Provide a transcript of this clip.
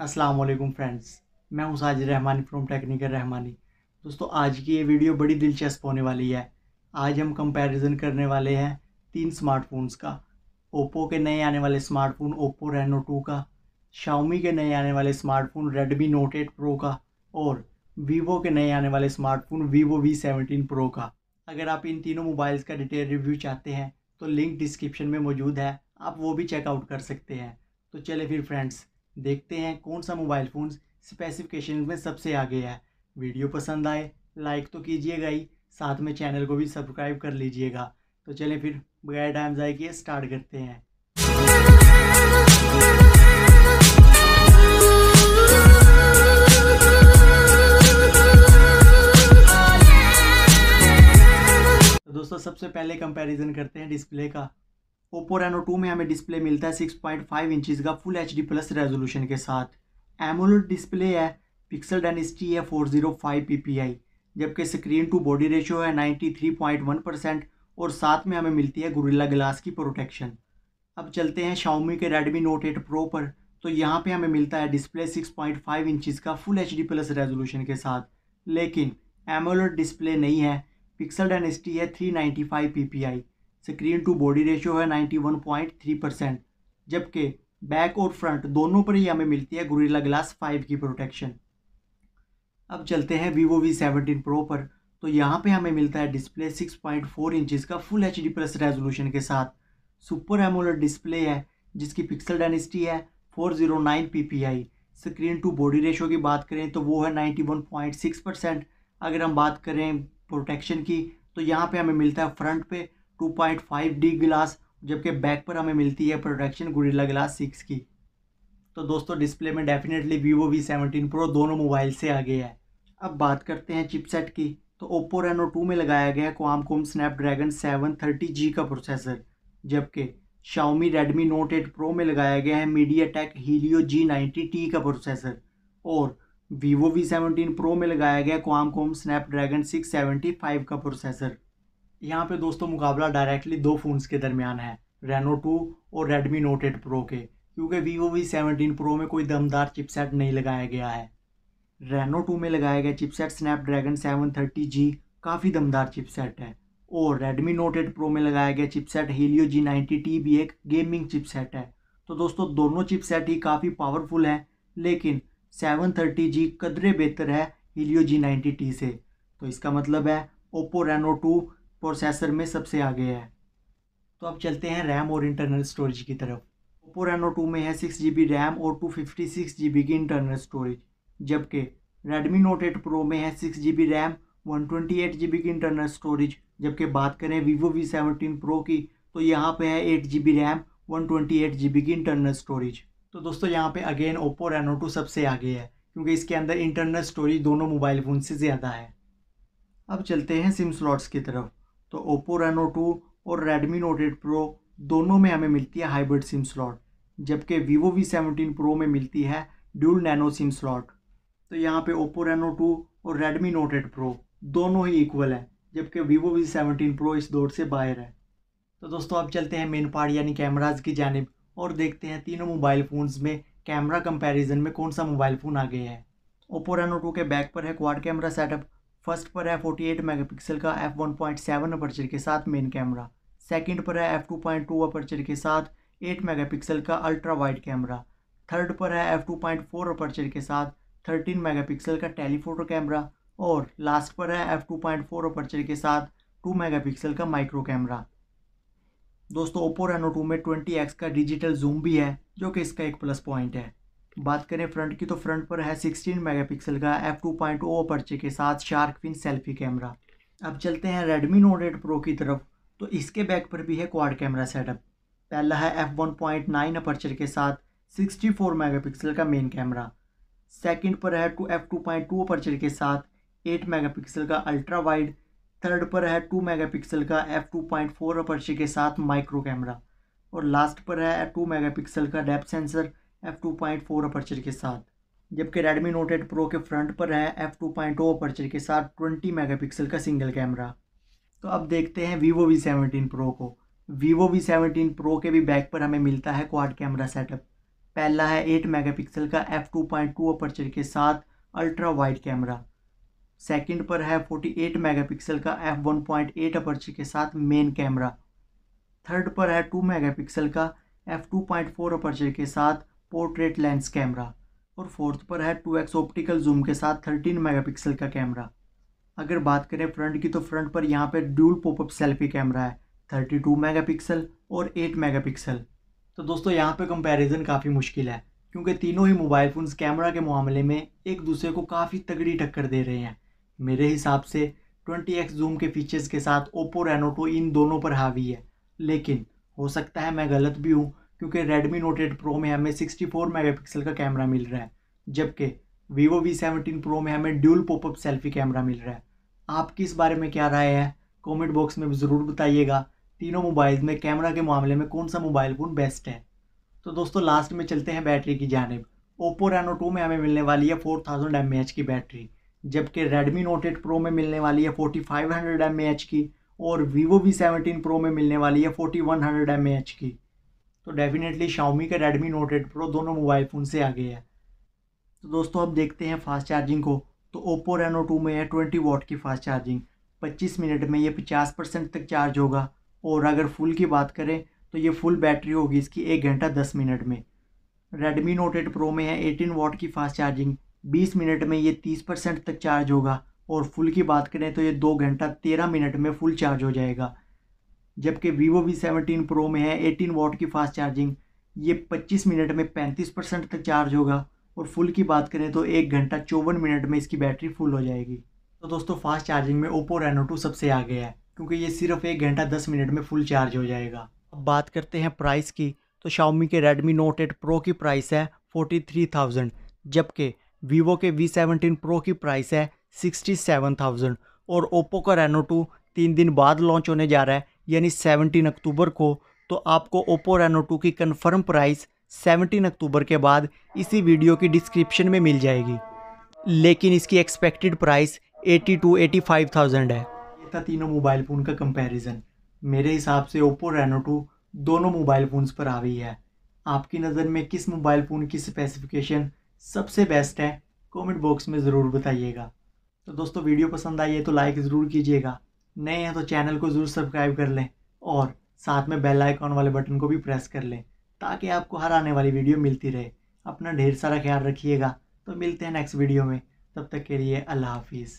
अस्सलाम वालेकुम फ्रेंड्स, मैं हूं साजिद रहमानी फ्रॉम टेक्निकल रहमानी। दोस्तों, आज की ये वीडियो बड़ी दिलचस्प होने वाली है। आज हम कंपैरिजन करने वाले हैं 3 स्मार्टफोन्स का। ओप्पो के नए आने वाले स्मार्टफोन ओप्पो रेनो 2 का, शाओमी के नए आने वाले स्मार्टफोन रेडमी नोट 8 प्रो का और वीवो के नए आने वाले स्मार्टफोन वीवो V17 प्रो का। अगर आप इन तीनों मोबाइल्स का डिटेल रिव्यू चाहते हैं तो लिंक डिस्क्रिप्शन में मौजूद है, आप वो भी चेकआउट कर सकते हैं। तो चले फिर फ्रेंड्स, देखते हैं कौन सा मोबाइल फ़ोन स्पेसिफिकेशन में सबसे आगे है। वीडियो पसंद आए लाइक तो कीजिएगा ही, साथ में चैनल को भी सब्सक्राइब कर लीजिएगा। तो चलें फिर बगैर टाइम ज़ाय किए स्टार्ट करते हैं। तो दोस्तों, सबसे पहले कंपैरिजन करते हैं डिस्प्ले का। ओप्पो रेनो 2 में हमें डिस्प्ले मिलता है 6.5 इंचज़ का फुल HD प्लस रेजोल्यूशन के साथ। एमोलेड डिस्प्ले है, पिक्सल डेंसिटी है 405 ppi, जबकि स्क्रीन टू बॉडी रेशियो है 93.1% और साथ में हमें मिलती है गोरिल्ला ग्लास की प्रोटेक्शन। अब चलते हैं शाओमी के रेडमी नोट 8 प्रो पर। तो यहाँ पे हमें मिलता है डिस्प्ले 6.5 इंचज़ का फुल HD प्लस रेजोल्यूशन के साथ, लेकिन एमोलेड डिस्प्ले नहीं है। पिक्सल डेंसिटी है 395 ppi, screen to body ratio है 91.3%, जबकि बैक और फ्रंट दोनों पर ही हमें मिलती है गोरिल्ला ग्लास 5 की प्रोटेक्शन। अब चलते हैं वीवो V17 प्रो पर। तो यहाँ पे हमें मिलता है डिस्प्ले 6.4 इंचज़ का फुल HD प्लस रेजोल्यूशन के साथ। सुपर एमोलेड डिस्प्ले है जिसकी पिक्सल डेंसिटी है 409 ppi। Screen to body ratio की बात करें तो वो है 91.6%। अगर हम बात करें प्रोटेक्शन की तो यहाँ पे हमें मिलता है फ्रंट पे 2.5D ग्लास, जबकि बैक पर हमें मिलती है प्रोटेक्शन गोरिल्ला ग्लास 6 की। तो दोस्तों, डिस्प्ले में डेफिनेटली वीवो V17 प्रो दोनों मोबाइल से आगे है। अब बात करते हैं चिपसेट की। तो ओप्पो रेनो 2 में लगाया गया है क्वालकॉम स्नैपड्रैगन 730G का प्रोसेसर, जबकि शाओमी रेडमी नोट 8 प्रो में लगाया गया है मीडियाटेक हीलियो G90T का प्रोसेसर और वीवो V17 प्रो में लगाया गया क्वालकॉम स्नैपड्रैगन 675 का प्रोसेसर। यहाँ पे दोस्तों मुकाबला डायरेक्टली दो फ़ोन्स के दरमियान है, रेनो 2 और रेडमी नोट 8 प्रो के, क्योंकि वीवो V17 प्रो में कोई दमदार चिपसेट नहीं लगाया गया है। रेनो 2 में लगाया गया चिपसेट स्नैपड्रैगन 730G काफ़ी दमदार चिपसेट है और रेडमी नोट 8 प्रो में लगाया गया चिपसेट हीलियो G90T भी एक गेमिंग चिपसेट है। तो दोस्तों, दोनों चिपसेट ही काफ़ी पावरफुल हैं, लेकिन 730G कदरे बेहतर है हीलियो G90T से। तो इसका मतलब है ओप्पो रेनो 2 प्रोसेसर में सबसे आगे है। तो अब चलते हैं रैम और इंटरनल स्टोरेज की तरफ। ओप्पो रेनो 2 में है 6GB रैम और 256GB की इंटरनल स्टोरेज, जबकि रेडमी नोट 8 प्रो में है 6GB रैम 128GB की इंटरनल स्टोरेज। जबकि बात करें वीवो V17 प्रो की तो यहाँ पे है 8GB रैम 128GB की इंटरनल स्टोरेज। तो दोस्तों, यहाँ पे अगेन ओप्पो रेनो 2 सबसे आगे है, क्योंकि इसके अंदर इंटरनल स्टोरेज दोनों मोबाइल फ़ोन से ज़्यादा है। अब चलते हैं सिम स्लॉट्स की तरफ। तो ओप्पो रेनो 2 और रेडमी नोट 8 प्रो दोनों में हमें मिलती है हाइब्रिड सिम स्लॉट, जबकि वीवो V17 प्रो में मिलती है ड्यूल नैनो सिम स्लॉट। तो यहाँ पे ओप्पो रेनो 2 और रेडमी नोट 8 प्रो दोनों ही इक्वल हैं, जबकि वीवो V17 प्रो इस दौर से बाहर है। तो दोस्तों, अब चलते हैं मेन पार्ट यानी कैमराज की जानिब और देखते हैं तीनों मोबाइल फ़ोन्स में कैमरा कंपैरिजन में कौन सा मोबाइल फ़ोन आगे है। ओप्पो रेनो 2 के बैक पर है क्वाड कैमरा सेटअप। फर्स्ट पर है 48 मेगापिक्सल का f1.7 अपर्चर के साथ मेन कैमरा। सेकंड पर है f2.2 अपर्चर के साथ 8 मेगापिक्सल का अल्ट्रा वाइड कैमरा। थर्ड पर है f2.4 अपर्चर के साथ 13 मेगापिक्सल का टेलीफोटो कैमरा और लास्ट पर है f2.4 अपर्चर के साथ 2 मेगापिक्सल का माइक्रो कैमरा। दोस्तों, ओप्पो रेनो 2 में 20x का डिजिटल जूम भी है, जो कि इसका एक प्लस पॉइंट है। बात करें फ्रंट की तो फ्रंट पर है 16 मेगापिक्सल का f2.0 अपर्चर के साथ शार्क फिन सेल्फी कैमरा। अब चलते हैं रेडमी नोट 8 प्रो की तरफ। तो इसके बैक पर भी है क्वाड कैमरा सेटअप। पहला है f1.9 अपर्चर के साथ 64 मेगापिक्सल का मेन कैमरा। सेकंड पर है f2.2 अपर्चर के साथ 8 मेगापिक्सल का अल्ट्रा वाइड। थर्ड पर है 2 मेगापिक्सल का f2.4 अपर्चर के साथ माइक्रो कैमरा और लास्ट पर है 2 मेगापिक्सल का डेप्थ सेंसर f2.4 अपर्चर के साथ। जबकि रेडमी नोट 8 प्रो के फ्रंट पर है f2.0 अपर्चर के साथ 20 मेगापिक्सल का सिंगल कैमरा। तो अब देखते हैं वीवो V17 प्रो को। वीवो V17 प्रो के भी बैक पर हमें मिलता है क्वाड कैमरा सेटअप। पहला है 8 मेगापिक्सल का f2.2 अपर्चर के साथ अल्ट्रा वाइड कैमरा। सेकंड पर है 48 मेगापिक्सल का f1.8 अपर्चर के साथ मेन कैमरा। थर्ड पर है 2 मेगापिक्सल का f2.4 अपर्चर के साथ पोर्ट्रेट लेंस कैमरा। और फोर्थ पर है 2x ऑप्टिकल जूम के साथ 13 मेगापिक्सल का कैमरा। अगर बात करें फ्रंट की तो फ्रंट पर यहाँ पे ड्यूल पॉपअप सेल्फी कैमरा है 32 मेगापिक्सल और 8 मेगापिक्सल। तो दोस्तों यहाँ पे कंपैरिजन काफ़ी मुश्किल है क्योंकि तीनों ही मोबाइल फ़ोन्स कैमरा के मामले में एक दूसरे को काफ़ी तगड़ी टक्कर दे रहे हैं। मेरे हिसाब से 20x जूम के फीचर्स के साथ Oppo Reno 2 इन दोनों पर हावी है, लेकिन हो सकता है मैं गलत भी हूँ क्योंकि Redmi Note 8 Pro में हमें 64 मेगापिक्सल का कैमरा मिल रहा है, जबकि Vivo V17 Pro में हमें ड्यूल पॉपअप सेल्फी कैमरा मिल रहा है। आपकी इस बारे में क्या राय है कमेंट बॉक्स में ज़रूर बताइएगा। तीनों मोबाइल में कैमरा के मामले में कौन सा मोबाइल फ़ोन बेस्ट है। तो दोस्तों लास्ट में चलते हैं बैटरी की जानिब। Oppo Reno 2 में हमें मिलने वाली है 4000 mAh की बैटरी, जबकि Redmi Note 8 Pro में मिलने वाली है 4500 mAh की और Vivo V17 Pro में मिलने वाली है 4100 mAh की। तो डेफिनेटली Xiaomi का Redmi Note 8 Pro दोनों मोबाइल फ़ोन से आगे है। तो दोस्तों अब देखते हैं फास्ट चार्जिंग को। तो Oppo Reno 2 में है 20 वॉट की फास्ट चार्जिंग, 25 मिनट में ये 50% तक चार्ज होगा। और अगर फुल की बात करें तो ये फुल बैटरी होगी इसकी 1 घंटा 10 मिनट में। Redmi Note 8 Pro में है 18 वॉट की फास्ट चार्जिंग, 20 मिनट में ये 30% तक चार्ज होगा। और फुल की बात करें तो ये 2 घंटा 13 मिनट में फुल चार्ज हो जाएगा। जबकि Vivo V17 Pro में है 18 वॉट की फास्ट चार्जिंग, ये 25 मिनट में 35% तक चार्ज होगा। और फुल की बात करें तो 1 घंटा 54 मिनट में इसकी बैटरी फुल हो जाएगी। तो दोस्तों फास्ट चार्जिंग में Oppo Reno 2 सबसे आगे है क्योंकि ये सिर्फ 1 घंटा 10 मिनट में फुल चार्ज हो जाएगा। अब बात करते हैं प्राइस की। तो Xiaomi के Redmi Note 8 Pro की प्राइस है 43,000, जबकि Vivo के V17 Pro की प्राइस है 67,000। और Oppo का Reno 2 3 दिन बाद लॉन्च होने जा रहा है यानी 17 अक्टूबर को। तो आपको Oppo Reno 2 की कंफर्म प्राइस 17 अक्टूबर के बाद इसी वीडियो की डिस्क्रिप्शन में मिल जाएगी, लेकिन इसकी एक्सपेक्टेड प्राइस 80 to 85,000 है। ये था तीनों मोबाइल फ़ोन का कंपैरिजन। मेरे हिसाब से Oppo Reno 2 दोनों मोबाइल फ़ोन्स पर हावी है। आपकी नज़र में किस मोबाइल फ़ोन की स्पेसिफिकेशन सबसे बेस्ट है कमेंट बॉक्स में ज़रूर बताइएगा। तो दोस्तों वीडियो पसंद आई है तो लाइक ज़रूर कीजिएगा, नए हैं तो चैनल को ज़रूर सब्सक्राइब कर लें और साथ में बेल आइकॉन वाले बटन को भी प्रेस कर लें ताकि आपको हर आने वाली वीडियो मिलती रहे। अपना ढेर सारा ख्याल रखिएगा। तो मिलते हैं नेक्स्ट वीडियो में, तब तक के लिए अल्लाह हाफिज़।